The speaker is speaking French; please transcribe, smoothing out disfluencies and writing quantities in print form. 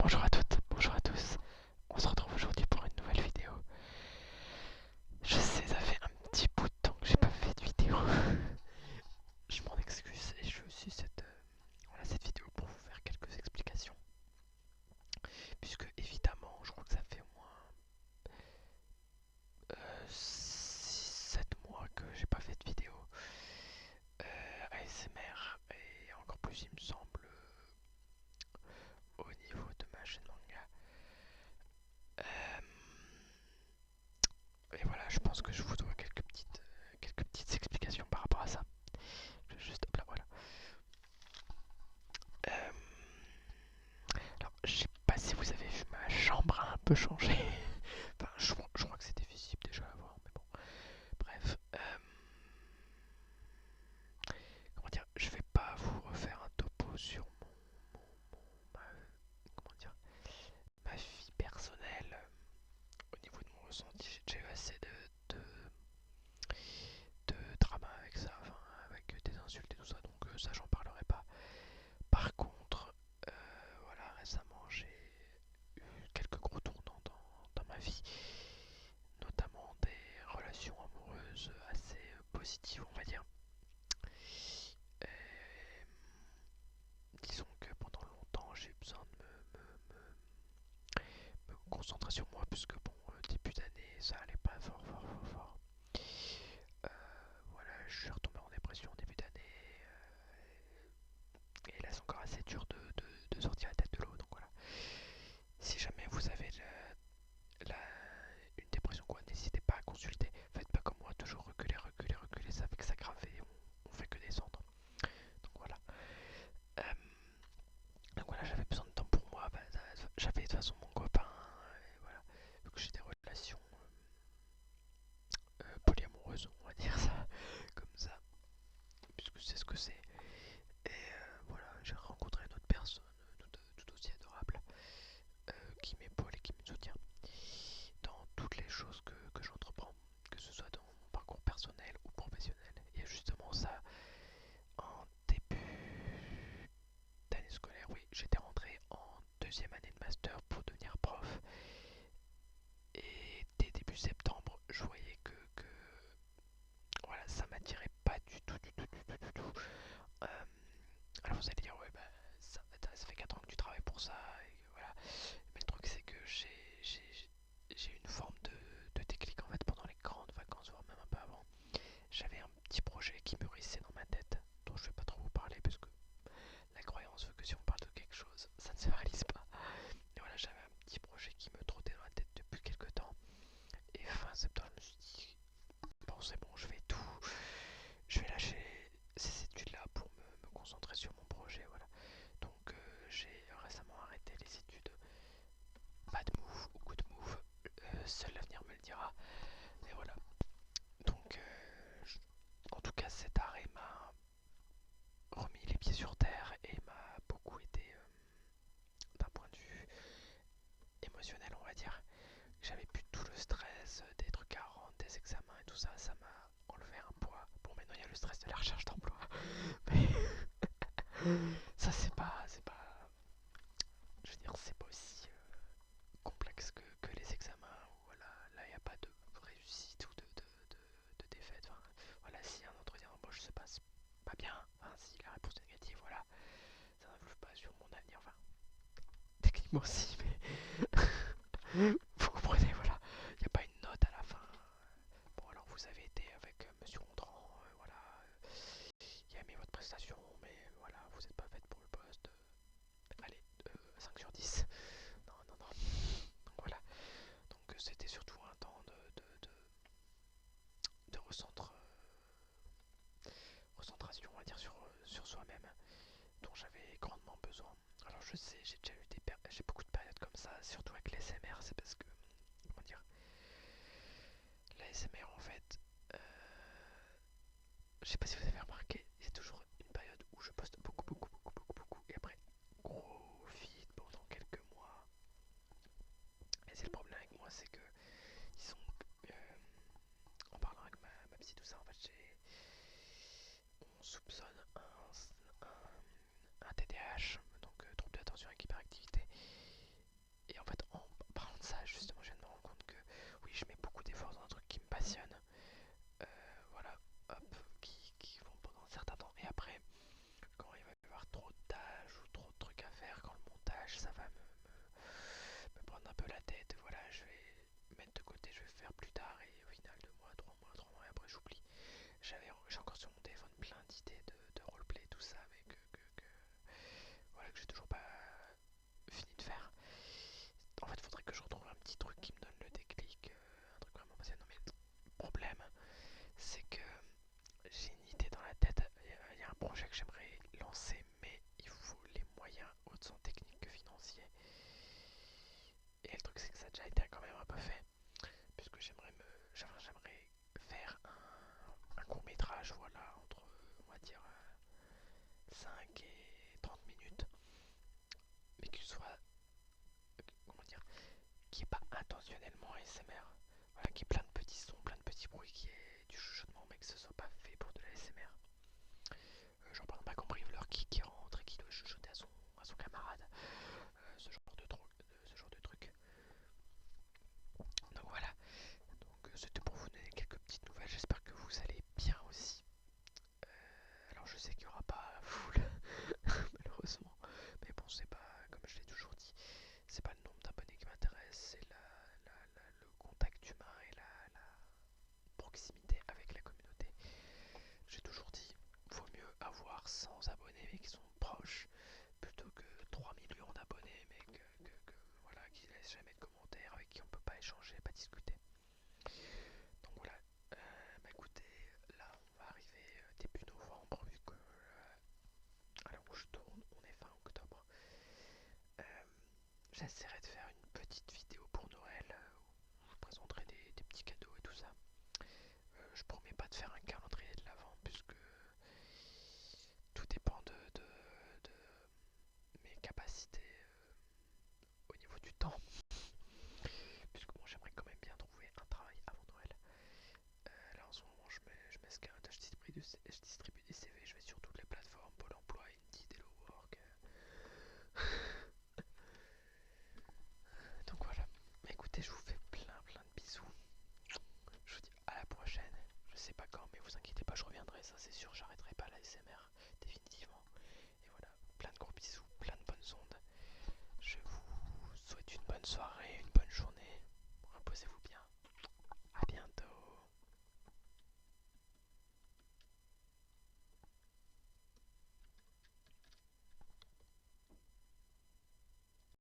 Bonjour à toutes, bonjour à tous. On se retrouve aujourd'hui pour une nouvelle vidéo. Je sais, ça fait un petit bout de temps que j'ai pas fait de vidéo. Je m'en excuse et je fais aussi cette vidéo pour vous faire quelques explications. Puisque évidemment, je crois que ça fait au moins 6-7 mois que j'ai pas fait de vidéo ASMR et encore plus il me semble au niveau de ma chaîne manga. Euh, et voilà, je pense que je vous dois quelques petites explications par rapport à ça. Je vais juste, hop là, voilà. Euh, alors, je sais pas si vous avez vu, ma chambre a un peu changé. Enfin, je crois que c'était visible déjà à voir, mais bon. Bref, comment dire, je vais pas vous refaire un topo sur ma, comment dire, ma vie personnelle. Au niveau de mon ressenti, j'ai déjà eu assez de drama avec ça, enfin, avec des insultes et tout ça, donc ça, j'en parlerai pas. Par contre, voilà, récemment, j'ai eu quelques gros tournants dans ma vie, notamment des relations amoureuses assez positives, on va dire. Et disons que pendant longtemps, j'ai eu besoin de me concentrer sur moi, puisque bon, début d'année, ça allait pas fort, fort, fort, fort. Euh, voilà, je suis retombé en dépression au début d'année, et là, c'est encore assez dur de sortir la tête de l'eau, donc voilà. Si jamais vous avez une dépression, quoi, n'hésitez pas à consulter. Faites pas comme moi, toujours reculer, reculer, reculer, ça fait que s'aggraver, on fait que descendre. Donc voilà. Euh, donc voilà, j'avais besoin de temps pour moi. Bah, j'avais de toute façon mon copain, et voilà. Donc j'ai des relations polyamoureuses, on va dire ça, comme ça, puisque c'est ce que c'est. Et voilà, j'ai rencontré une autre personne tout aussi adorable, qui m'épaule et qui me soutient dans toutes les choses que j'entreprends, que ce soit dans mon parcours personnel ou professionnel. Et justement ça, en début d'année scolaire, oui, j'étais rentré en deuxième année de master pour devenir prof. Et dès début septembre, je voyais que voilà, ça m'attirait pas du tout, du tout, du tout, du tout. Euh, alors vous allez dire, ouais, bah, ça fait 4 ans que tu travailles pour ça, et voilà. Mais le truc, c'est que j'ai eu une forme de déclic en fait pendant les grandes vacances, voire même un peu avant. J'avais un petit projet qui mûrissait dans ma tête, dont je vais pas trop vous parler, parce que la croyance veut que si on parle de quelque chose, ça ne se réalise pas. Et voilà, j'avais un petit projet qui me trottait dans la tête depuis quelques temps. Et fin septembre, je me suis dit, bon, c'est bon, je vais tout. Je vais lâcher ces études-là pour me concentrer sur mon projet, voilà. Donc j'ai récemment arrêté les études. Pas de move ou good move, seul l'avenir me le dira. Et voilà. Donc en tout cas, cet arrêt m'a remis les pieds sur terre et m'a beaucoup aidé d'un point de vue émotionnel, on va dire. J'avais plus tout le stress des trucs à rendre, des examens et tout ça. Ça m'a enlevé un poids. Bon, maintenant il y a le stress de la recherche d'emploi. Mais ça, c'est pas. Je veux dire, c'est pas aussi complexe que les examens. Où, voilà, là, il n'y a pas de réussite ou de défaite. Enfin, voilà, si un entretien d'embauche se passe pas bien, enfin, si la réponse est négative, voilà, ça n'influe pas sur mon avenir. Enfin, techniquement, si, mais vous comprenez, voilà, il n'y a pas une note à la fin. Bon, alors vous avez été avec Monsieur Gontran, voilà, il a aimé votre prestation, mais voilà, vous n'êtes pas faite pour le poste. Allez, 5 sur 10. Non, non, non. Donc voilà. Donc c'était surtout un temps de recentration, on va dire, sur soi-même, dont j'avais grandement besoin. Alors je sais, j'ai déjà eu j'ai beaucoup de périodes comme ça, surtout avec l'ASMR, c'est parce que, comment dire, l'ASMR en fait, euh, je sais pas si vous avez remarqué, il y a toujours une période où je poste beaucoup, beaucoup, beaucoup, beaucoup, beaucoup, et après, gros vide pendant quelques mois. Et c'est le problème avec moi, c'est que, disons, en parlant avec ma psy, tout ça, en fait, on soupçonne un TDAH, donc trouble de l'attention avec hyperactivité. camarades, ce genre de truc. Donc voilà, donc c'était pour vous donner quelques petites nouvelles, j'espère que vous allez bien aussi. Alors je sais qu'il n'y aura pas full, malheureusement, mais bon c'est pas, comme je l'ai toujours dit, c'est pas le nombre d'abonnés qui m'intéresse, c'est le contact humain et la proximité avec la communauté. J'ai toujours dit, vaut mieux avoir 100 abonnés mais qui sont proches, plutôt que 3 millions d'abonnés mais voilà, qui laissent jamais de commentaires, avec qui on peut pas échanger, pas discuter. Donc voilà, bah écoutez, là on va arriver début novembre, vu que à l'heure où je tourne, on est fin octobre. Euh, J'essaierai de faire une petite